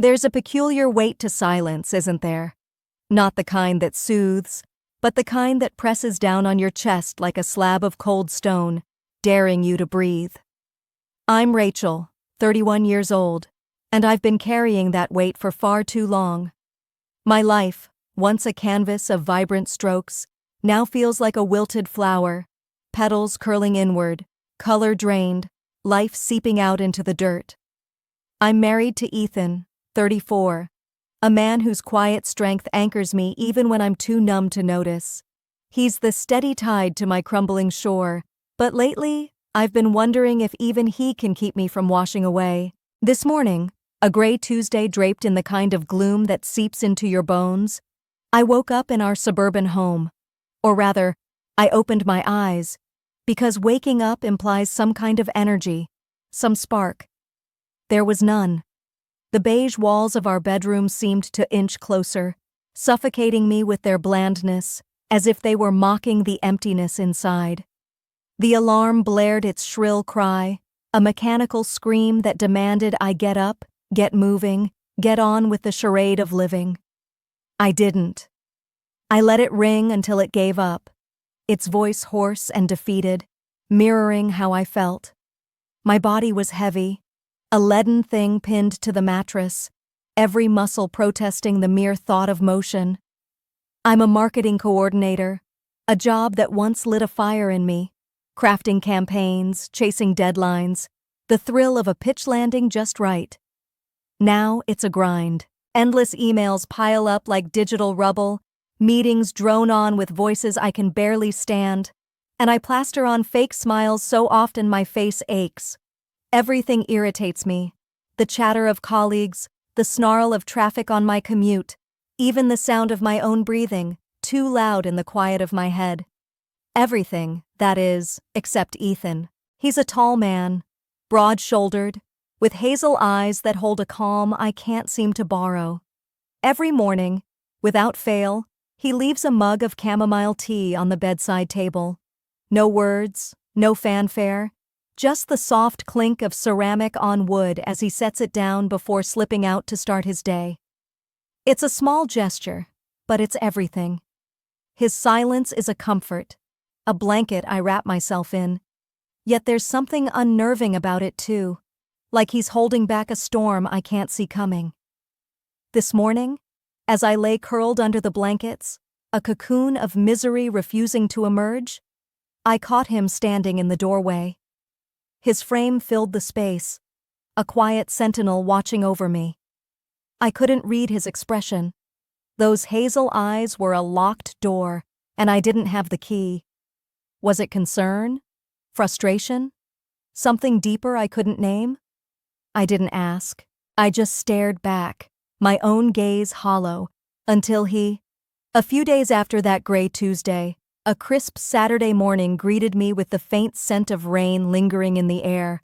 There's a peculiar weight to silence, isn't there? Not the kind that soothes, but the kind that presses down on your chest like a slab of cold stone, daring you to breathe. I'm Rachel, 31 years old, and I've been carrying that weight for far too long. My life, once a canvas of vibrant strokes, now feels like a wilted flower, petals curling inward, color drained, life seeping out into the dirt. I'm married to Ethan, 34, a man whose quiet strength anchors me even when I'm too numb to notice. He's the steady tide to my crumbling shore, but lately, I've been wondering if even he can keep me from washing away. This morning, a gray Tuesday draped in the kind of gloom that seeps into your bones, I woke up in our suburban home. Or rather, I opened my eyes, because waking up implies some kind of energy, some spark. There was none. The beige walls of our bedroom seemed to inch closer, suffocating me with their blandness, as if they were mocking the emptiness inside. The alarm blared its shrill cry, a mechanical scream that demanded I get up, get moving, get on with the charade of living. I didn't. I let it ring until it gave up, its voice hoarse and defeated, mirroring how I felt. My body was heavy, a leaden thing pinned to the mattress, every muscle protesting the mere thought of motion. I'm a marketing coordinator, a job that once lit a fire in me, crafting campaigns, chasing deadlines, the thrill of a pitch landing just right. Now it's a grind. Endless emails pile up like digital rubble, meetings drone on with voices I can barely stand, and I plaster on fake smiles so often my face aches. Everything irritates me. The chatter of colleagues, the snarl of traffic on my commute, even the sound of my own breathing, too loud in the quiet of my head. Everything, that is, except Ethan. He's a tall man, broad-shouldered, with hazel eyes that hold a calm I can't seem to borrow. Every morning, without fail, he leaves a mug of chamomile tea on the bedside table. No words, no fanfare, just the soft clink of ceramic on wood as he sets it down before slipping out to start his day. It's a small gesture, but it's everything. His silence is a comfort, a blanket I wrap myself in. Yet there's something unnerving about it too, like he's holding back a storm I can't see coming. This morning, as I lay curled under the blankets, a cocoon of misery refusing to emerge, I caught him standing in the doorway. His frame filled the space, a quiet sentinel watching over me. I couldn't read his expression. Those hazel eyes were a locked door, and I didn't have the key. Was it concern? Frustration? Something deeper I couldn't name? I didn't ask. I just stared back, my own gaze hollow, until A few days after that gray Tuesday, a crisp Saturday morning greeted me with the faint scent of rain lingering in the air,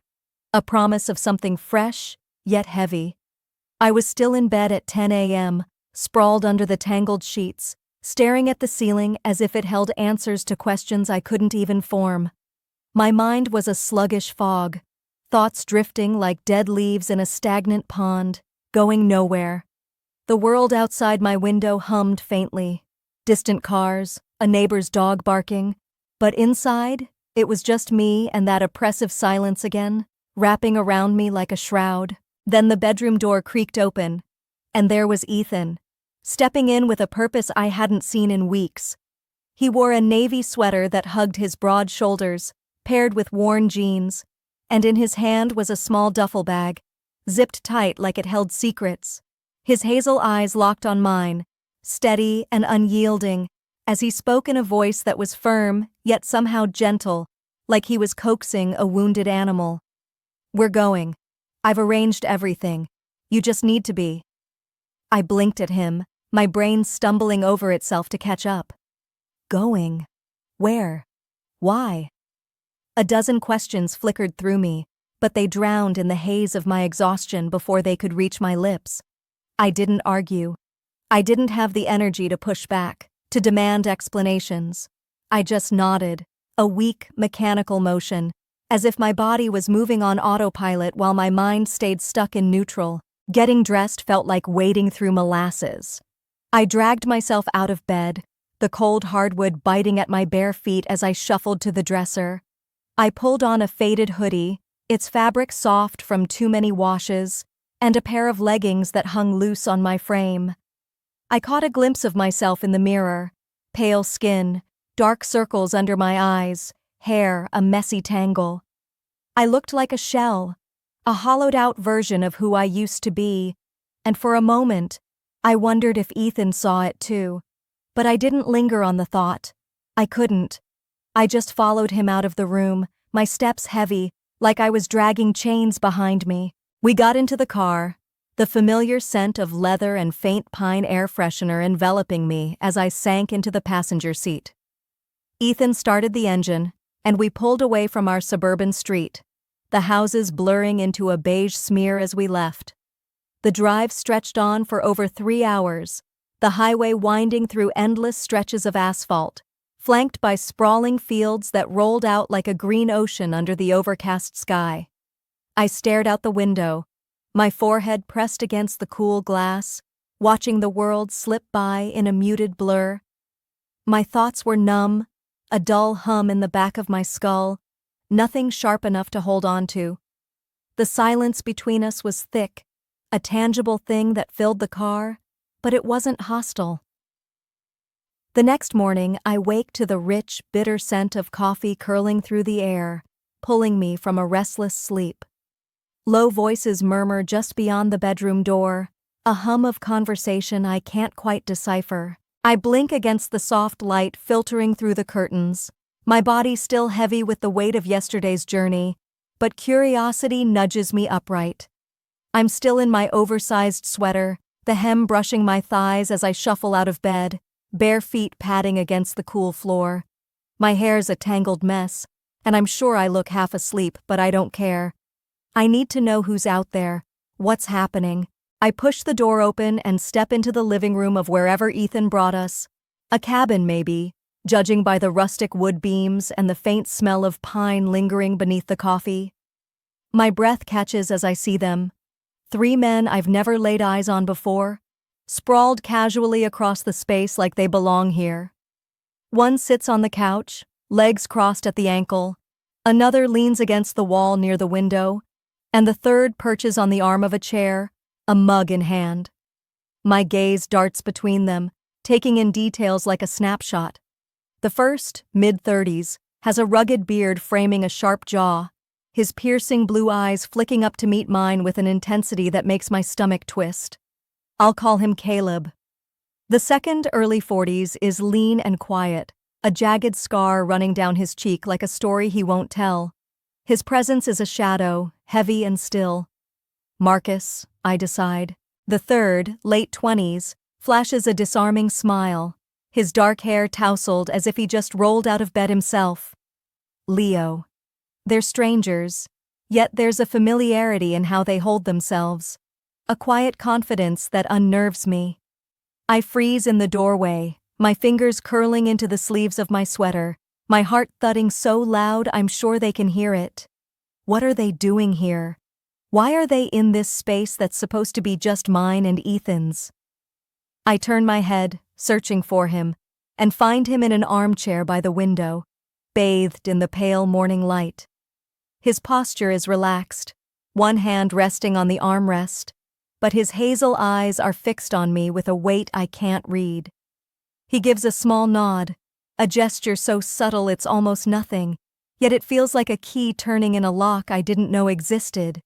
a promise of something fresh, yet heavy. I was still in bed at 10 a.m., sprawled under the tangled sheets, staring at the ceiling as if it held answers to questions I couldn't even form. My mind was a sluggish fog, thoughts drifting like dead leaves in a stagnant pond, going nowhere. The world outside my window hummed faintly, distant cars, a neighbor's dog barking, but inside, it was just me and that oppressive silence again, wrapping around me like a shroud. Then the bedroom door creaked open, and there was Ethan, stepping in with a purpose I hadn't seen in weeks. He wore a navy sweater that hugged his broad shoulders, paired with worn jeans, and in his hand was a small duffel bag, zipped tight like it held secrets. His hazel eyes locked on mine, steady and unyielding, as he spoke in a voice that was firm, yet somehow gentle, like he was coaxing a wounded animal. "We're going. I've arranged everything. You just need to be." I blinked at him, my brain stumbling over itself to catch up. Going? Where? Why? A dozen questions flickered through me, but they drowned in the haze of my exhaustion before they could reach my lips. I didn't argue. I didn't have the energy to push back, to demand explanations. I just nodded, a weak, mechanical motion, as if my body was moving on autopilot while my mind stayed stuck in neutral. Getting dressed felt like wading through molasses. I dragged myself out of bed, the cold hardwood biting at my bare feet as I shuffled to the dresser. I pulled on a faded hoodie, its fabric soft from too many washes, and a pair of leggings that hung loose on my frame. I caught a glimpse of myself in the mirror: pale skin, dark circles under my eyes, hair a messy tangle. I looked like a shell, a hollowed-out version of who I used to be, and for a moment, I wondered if Ethan saw it too. But I didn't linger on the thought. I couldn't. I just followed him out of the room, my steps heavy, like I was dragging chains behind me. We got into the car, the familiar scent of leather and faint pine air freshener enveloping me as I sank into the passenger seat. Ethan started the engine, and we pulled away from our suburban street, the houses blurring into a beige smear as we left. The drive stretched on for over 3 hours, the highway winding through endless stretches of asphalt, flanked by sprawling fields that rolled out like a green ocean under the overcast sky. I stared out the window, my forehead pressed against the cool glass, watching the world slip by in a muted blur. My thoughts were numb, a dull hum in the back of my skull, nothing sharp enough to hold on to. The silence between us was thick, a tangible thing that filled the car, but it wasn't hostile. The next morning, I waked to the rich, bitter scent of coffee curling through the air, pulling me from a restless sleep. Low voices murmur just beyond the bedroom door, a hum of conversation I can't quite decipher. I blink against the soft light filtering through the curtains, my body still heavy with the weight of yesterday's journey, but curiosity nudges me upright. I'm still in my oversized sweater, the hem brushing my thighs as I shuffle out of bed, bare feet padding against the cool floor. My hair's a tangled mess, and I'm sure I look half asleep, but I don't care. I need to know who's out there, what's happening. I push the door open and step into the living room of wherever Ethan brought us. A cabin, maybe, judging by the rustic wood beams and the faint smell of pine lingering beneath the coffee. My breath catches as I see them. 3 men I've never laid eyes on before, sprawled casually across the space like they belong here. One sits on the couch, legs crossed at the ankle. Another leans against the wall near the window, and the third perches on the arm of a chair, a mug in hand. My gaze darts between them, taking in details like a snapshot. The first, mid-30s, has a rugged beard framing a sharp jaw, his piercing blue eyes flicking up to meet mine with an intensity that makes my stomach twist. I'll call him Caleb. The second, early 40s, is lean and quiet, a jagged scar running down his cheek like a story he won't tell. His presence is a shadow, heavy and still. Marcus, I decide. The third, late 20s, flashes a disarming smile, his dark hair tousled as if he just rolled out of bed himself. Leo. They're strangers, yet there's a familiarity in how they hold themselves, a quiet confidence that unnerves me. I freeze in the doorway, my fingers curling into the sleeves of my sweater, my heart thudding so loud I'm sure they can hear it. What are they doing here? Why are they in this space that's supposed to be just mine and Ethan's? I turn my head, searching for him, and find him in an armchair by the window, bathed in the pale morning light. His posture is relaxed, one hand resting on the armrest, but his hazel eyes are fixed on me with a weight I can't read. He gives a small nod, a gesture so subtle it's almost nothing, yet it feels like a key turning in a lock I didn't know existed.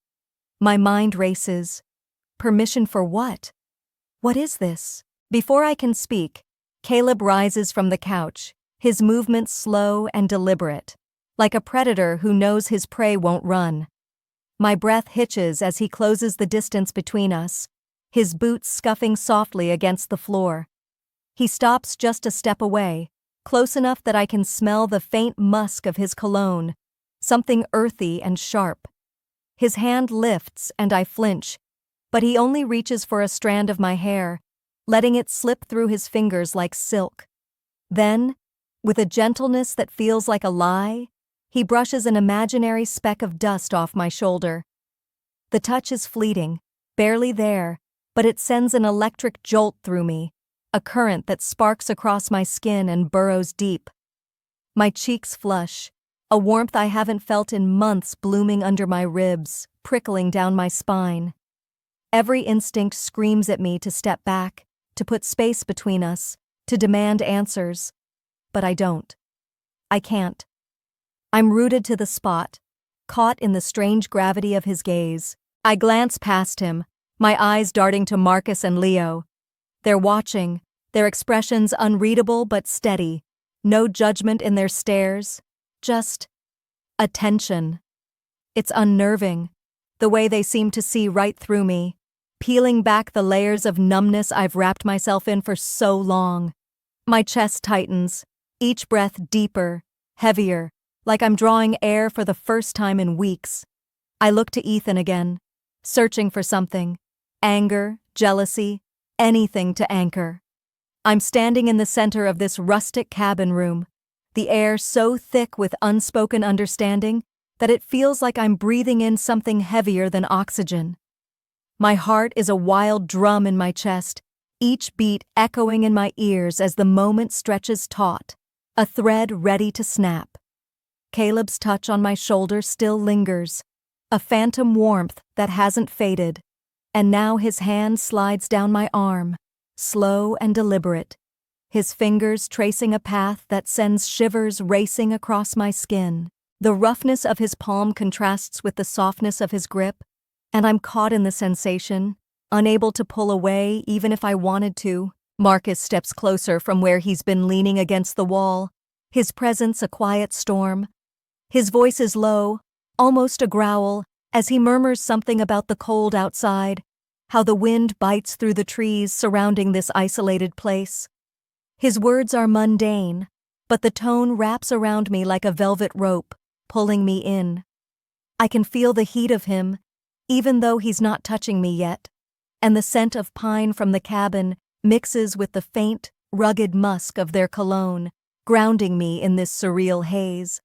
My mind races. Permission for what? What is this? Before I can speak, Caleb rises from the couch, his movements slow and deliberate, like a predator who knows his prey won't run. My breath hitches as he closes the distance between us, his boots scuffing softly against the floor. He stops just a step away, close enough that I can smell the faint musk of his cologne, something earthy and sharp. His hand lifts and I flinch, but he only reaches for a strand of my hair, letting it slip through his fingers like silk. Then, with a gentleness that feels like a lie, he brushes an imaginary speck of dust off my shoulder. The touch is fleeting, barely there, but it sends an electric jolt through me, a current that sparks across my skin and burrows deep. My cheeks flush, a warmth I haven't felt in months blooming under my ribs, prickling down my spine. Every instinct screams at me to step back, to put space between us, to demand answers. But I don't. I can't. I'm rooted to the spot, caught in the strange gravity of his gaze. I glance past him, my eyes darting to Marcus and Leo. They're watching, their expressions unreadable but steady, no judgment in their stares, just attention. It's unnerving, the way they seem to see right through me, peeling back the layers of numbness I've wrapped myself in for so long. My chest tightens, each breath deeper, heavier, like I'm drawing air for the first time in weeks. I look to Ethan again, searching for something, anger, jealousy, anything to anchor. I'm standing in the center of this rustic cabin room, the air so thick with unspoken understanding that it feels like I'm breathing in something heavier than oxygen. My heart is a wild drum in my chest, each beat echoing in my ears as the moment stretches taut, a thread ready to snap. Caleb's touch on my shoulder still lingers, a phantom warmth that hasn't faded, and now his hand slides down my arm, slow and deliberate, his fingers tracing a path that sends shivers racing across my skin. The roughness of his palm contrasts with the softness of his grip, and I'm caught in the sensation, unable to pull away even if I wanted to. Marcus steps closer from where he's been leaning against the wall, his presence a quiet storm. His voice is low, almost a growl, as he murmurs something about the cold outside, how the wind bites through the trees surrounding this isolated place. His words are mundane, but the tone wraps around me like a velvet rope, pulling me in. I can feel the heat of him, even though he's not touching me yet, and the scent of pine from the cabin mixes with the faint, rugged musk of their cologne, grounding me in this surreal haze.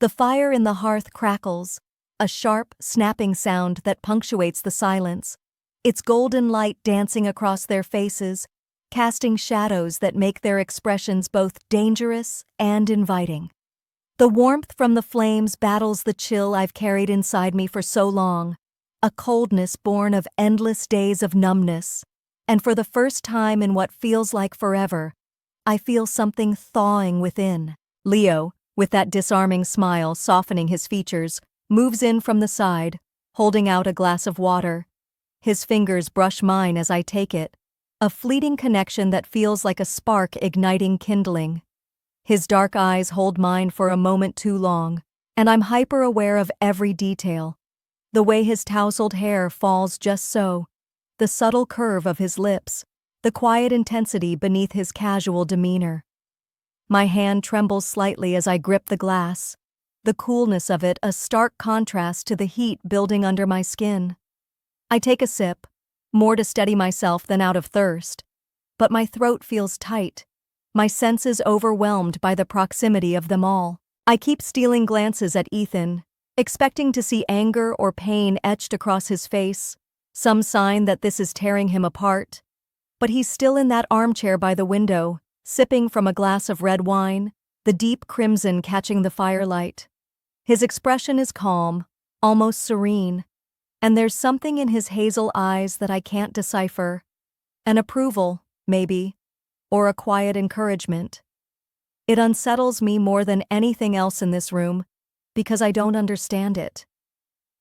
The fire in the hearth crackles, a sharp, snapping sound that punctuates the silence, its golden light dancing across their faces, casting shadows that make their expressions both dangerous and inviting. The warmth from the flames battles the chill I've carried inside me for so long, a coldness born of endless days of numbness, and for the first time in what feels like forever, I feel something thawing within. Leo, with that disarming smile softening his features, moves in from the side, holding out a glass of water. His fingers brush mine as I take it, a fleeting connection that feels like a spark igniting kindling. His dark eyes hold mine for a moment too long, and I'm hyper-aware of every detail. The way his tousled hair falls just so, the subtle curve of his lips, the quiet intensity beneath his casual demeanor. My hand trembles slightly as I grip the glass, the coolness of it a stark contrast to the heat building under my skin. I take a sip, more to steady myself than out of thirst, but my throat feels tight, my senses overwhelmed by the proximity of them all. I keep stealing glances at Ethan, expecting to see anger or pain etched across his face, some sign that this is tearing him apart. But he's still in that armchair by the window, sipping from a glass of red wine, the deep crimson catching the firelight. His expression is calm, almost serene, and there's something in his hazel eyes that I can't decipher. An approval, maybe, or a quiet encouragement. It unsettles me more than anything else in this room, because I don't understand it.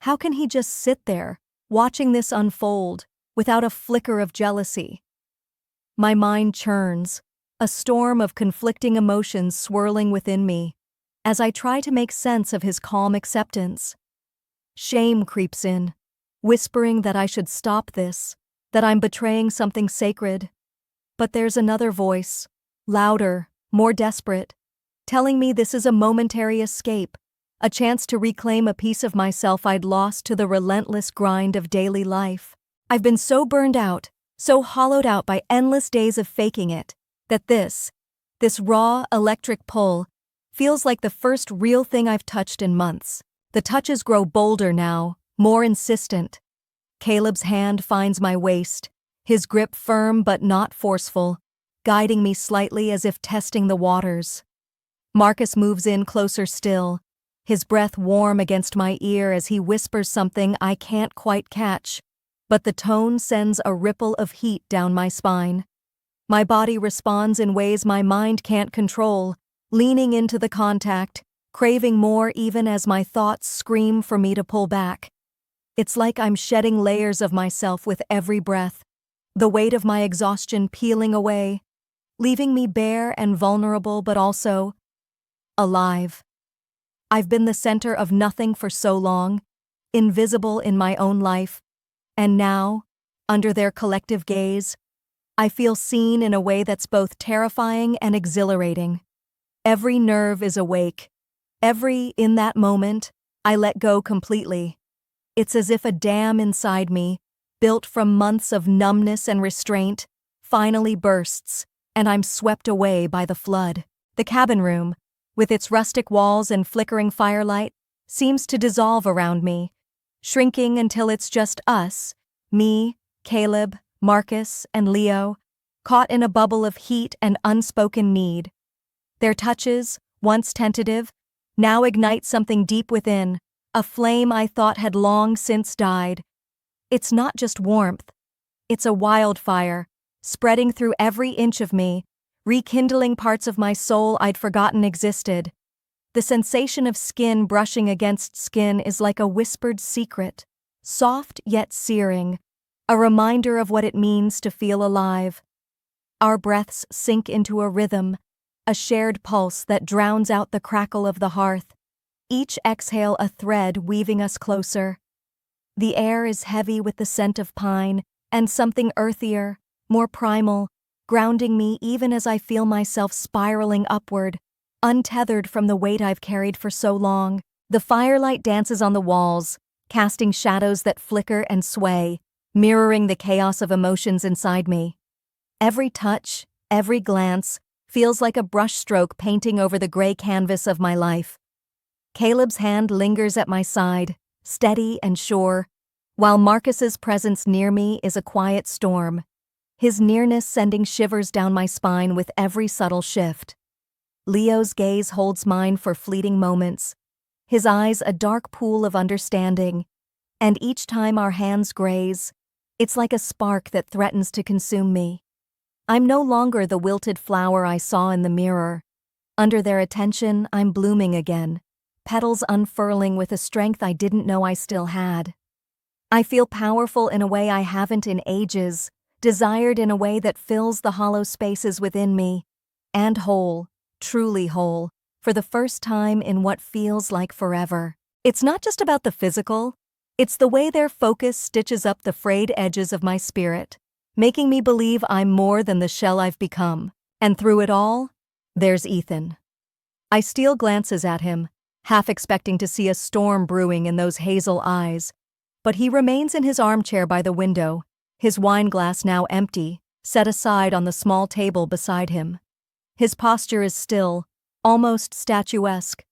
How can he just sit there, watching this unfold, without a flicker of jealousy? My mind churns, a storm of conflicting emotions swirling within me, as I try to make sense of his calm acceptance. Shame creeps in, whispering that I should stop this, that I'm betraying something sacred. But there's another voice, louder, more desperate, telling me this is a momentary escape, a chance to reclaim a piece of myself I'd lost to the relentless grind of daily life. I've been so burned out, so hollowed out by endless days of faking it, that this raw, electric pull feels like the first real thing I've touched in months. The touches grow bolder now, more insistent. Caleb's hand finds my waist, his grip firm but not forceful, guiding me slightly as if testing the waters. Marcus moves in closer still, his breath warm against my ear as he whispers something I can't quite catch, but the tone sends a ripple of heat down my spine. My body responds in ways my mind can't control, leaning into the contact, craving more even as my thoughts scream for me to pull back. It's like I'm shedding layers of myself with every breath, the weight of my exhaustion peeling away, leaving me bare and vulnerable but also alive. I've been the center of nothing for so long, invisible in my own life, and now, under their collective gaze, I feel seen in a way that's both terrifying and exhilarating. Every nerve is awake. In that moment, I let go completely. It's as if a dam inside me, built from months of numbness and restraint, finally bursts, and I'm swept away by the flood. The cabin room, with its rustic walls and flickering firelight, seems to dissolve around me, shrinking until it's just us, me, Caleb, Marcus, and Leo, caught in a bubble of heat and unspoken need. Their touches, once tentative, now ignite something deep within, a flame I thought had long since died. It's not just warmth. It's a wildfire, spreading through every inch of me, rekindling parts of my soul I'd forgotten existed. The sensation of skin brushing against skin is like a whispered secret, soft yet searing, a reminder of what it means to feel alive. Our breaths sink into a rhythm, a shared pulse that drowns out the crackle of the hearth, each exhale a thread weaving us closer. The air is heavy with the scent of pine and something earthier, more primal, grounding me even as I feel myself spiraling upward, untethered from the weight I've carried for so long. The firelight dances on the walls, casting shadows that flicker and sway, mirroring the chaos of emotions inside me. Every touch, every glance, feels like a brushstroke painting over the gray canvas of my life. Caleb's hand lingers at my side, steady and sure, while Marcus's presence near me is a quiet storm, his nearness sending shivers down my spine with every subtle shift. Leo's gaze holds mine for fleeting moments, his eyes a dark pool of understanding, and each time our hands graze, it's like a spark that threatens to consume me. I'm no longer the wilted flower I saw in the mirror. Under their attention, I'm blooming again, petals unfurling with a strength I didn't know I still had. I feel powerful in a way I haven't in ages, desired in a way that fills the hollow spaces within me, and whole, truly whole, for the first time in what feels like forever. It's not just about the physical, it's the way their focus stitches up the frayed edges of my spirit, making me believe I'm more than the shell I've become. And through it all, there's Ethan. I steal glances at him, half expecting to see a storm brewing in those hazel eyes, but he remains in his armchair by the window, his wine glass now empty, set aside on the small table beside him. His posture is still, almost statuesque,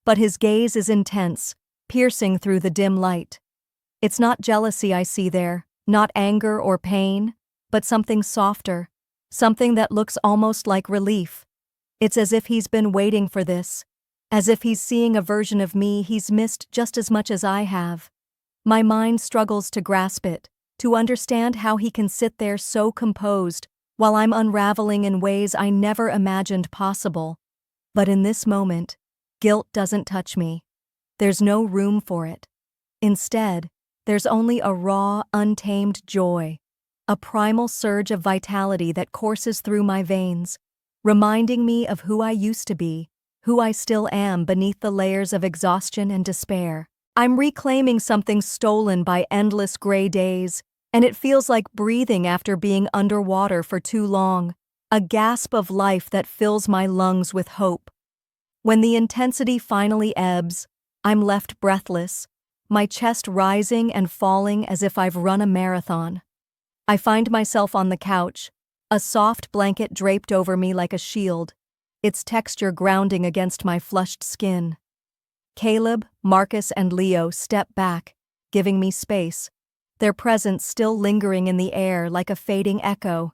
but his gaze is intense, piercing through the dim light. It's not jealousy I see there, not anger or pain, but something softer, something that looks almost like relief. It's as if he's been waiting for this, as if he's seeing a version of me he's missed just as much as I have. My mind struggles to grasp it, to understand how he can sit there so composed while I'm unraveling in ways I never imagined possible. But in this moment, guilt doesn't touch me. There's no room for it. Instead, there's only a raw, untamed joy, a primal surge of vitality that courses through my veins, reminding me of who I used to be, who I still am beneath the layers of exhaustion and despair. I'm reclaiming something stolen by endless gray days, and it feels like breathing after being underwater for too long, a gasp of life that fills my lungs with hope. When the intensity finally ebbs, I'm left breathless, my chest rising and falling as if I've run a marathon. I find myself on the couch, a soft blanket draped over me like a shield, its texture grounding against my flushed skin. Caleb, Marcus, and Leo step back, giving me space, their presence still lingering in the air like a fading echo.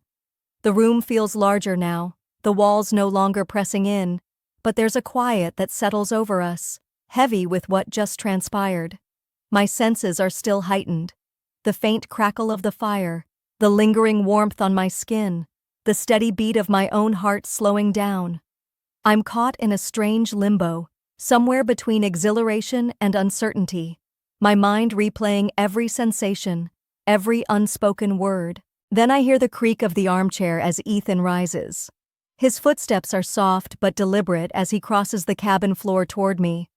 The room feels larger now, the walls no longer pressing in, but there's a quiet that settles over us, heavy with what just transpired. My senses are still heightened. The faint crackle of the fire, the lingering warmth on my skin, the steady beat of my own heart slowing down. I'm caught in a strange limbo, somewhere between exhilaration and uncertainty, my mind replaying every sensation, every unspoken word. Then I hear the creak of the armchair as Ethan rises. His footsteps are soft but deliberate as he crosses the cabin floor toward me.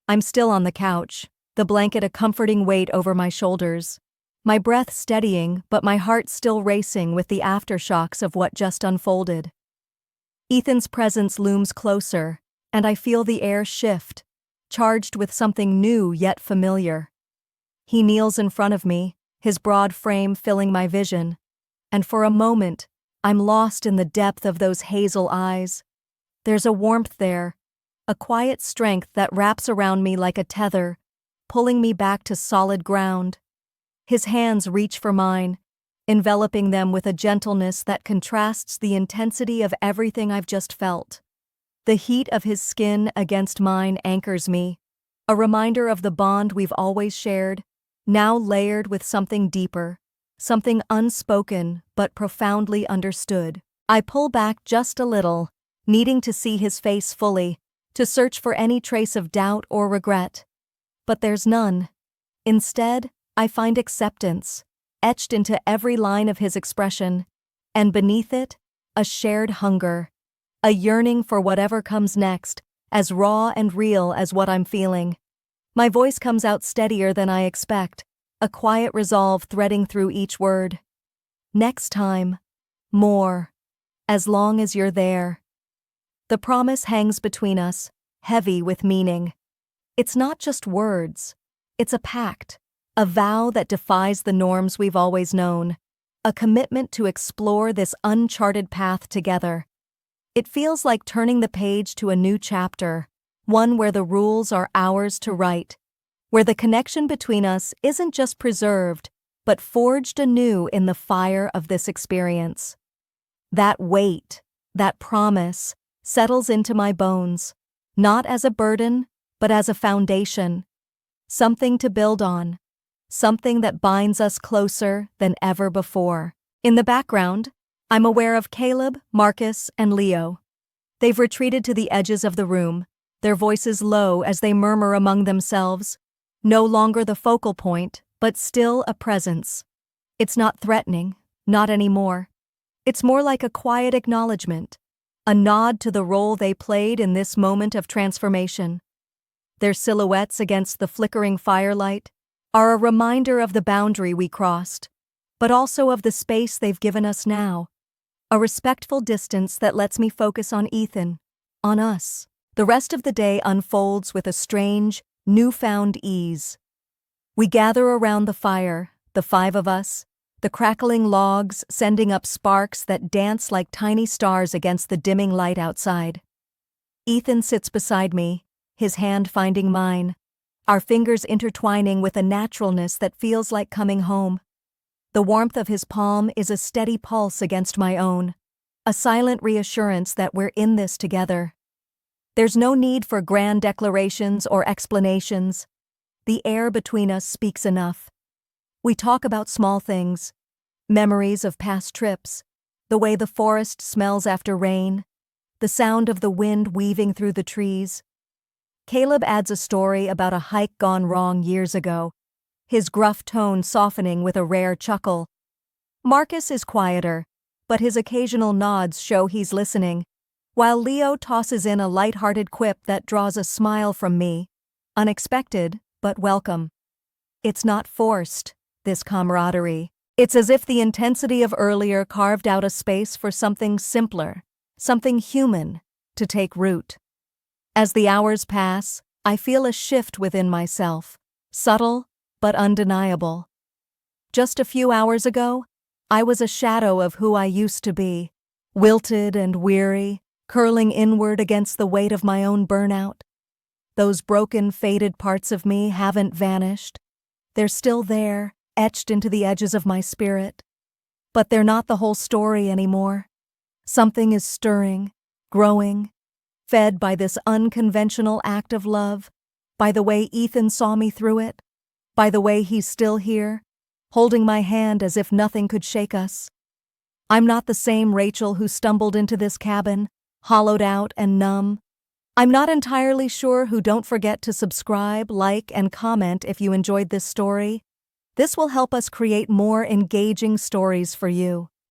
I'm still on the couch, the blanket a comforting weight over my shoulders. My breath steadying, but my heart still racing with the aftershocks of what just unfolded. Ethan's presence looms closer, and I feel the air shift, charged with something new yet familiar. He kneels in front of me, his broad frame filling my vision, and for a moment, I'm lost in the depth of those hazel eyes. There's a warmth there, a quiet strength that wraps around me like a tether, pulling me back to solid ground. His hands reach for mine, enveloping them with a gentleness that contrasts the intensity of everything I've just felt. The heat of his skin against mine anchors me, a reminder of the bond we've always shared, now layered with something deeper, something unspoken but profoundly understood. I pull back just a little, needing to see his face fully, to search for any trace of doubt or regret. But there's none. Instead, I find acceptance, etched into every line of his expression, and beneath it, a shared hunger, a yearning for whatever comes next, as raw and real as what I'm feeling. My voice comes out steadier than I expect, a quiet resolve threading through each word. Next time, more, as long as you're there. The promise hangs between us, heavy with meaning. It's not just words, it's a pact. A vow that defies the norms we've always known, a commitment to explore this uncharted path together. It feels like turning the page to a new chapter, one where the rules are ours to write, where the connection between us isn't just preserved, but forged anew in the fire of this experience. That weight, that promise, settles into my bones, not as a burden, but as a foundation, something to build on. Something that binds us closer than ever before. In the background, I'm aware of Caleb, Marcus, and Leo. They've retreated to the edges of the room, their voices low as they murmur among themselves, no longer the focal point, but still a presence. It's not threatening, not anymore. It's more like a quiet acknowledgement, a nod to the role they played in this moment of transformation. Their silhouettes against the flickering firelight are a reminder of the boundary we crossed, but also of the space they've given us now. A respectful distance that lets me focus on Ethan, on us. The rest of the day unfolds with a strange, newfound ease. We gather around the fire, the five of us, the crackling logs sending up sparks that dance like tiny stars against the dimming light outside. Ethan sits beside me, his hand finding mine, our fingers intertwining with a naturalness that feels like coming home. The warmth of his palm is a steady pulse against my own, a silent reassurance that we're in this together. There's no need for grand declarations or explanations. The air between us speaks enough. We talk about small things, memories of past trips, the way the forest smells after rain, the sound of the wind weaving through the trees. Caleb adds a story about a hike gone wrong years ago, his gruff tone softening with a rare chuckle. Marcus is quieter, but his occasional nods show he's listening, while Leo tosses in a light-hearted quip that draws a smile from me, unexpected but welcome. It's not forced, this camaraderie. It's as if the intensity of earlier carved out a space for something simpler, something human, to take root. As the hours pass, I feel a shift within myself, subtle but undeniable. Just a few hours ago, I was a shadow of who I used to be, wilted and weary, curling inward against the weight of my own burnout. Those broken, faded parts of me haven't vanished. They're still there, etched into the edges of my spirit. But they're not the whole story anymore. Something is stirring, growing, fed by this unconventional act of love, by the way Ethan saw me through it, by the way he's still here, holding my hand as if nothing could shake us. I'm not the same Rachel who stumbled into this cabin, hollowed out and numb. I'm not entirely sure who. Don't forget to subscribe, like, and comment if you enjoyed this story. This will help us create more engaging stories for you.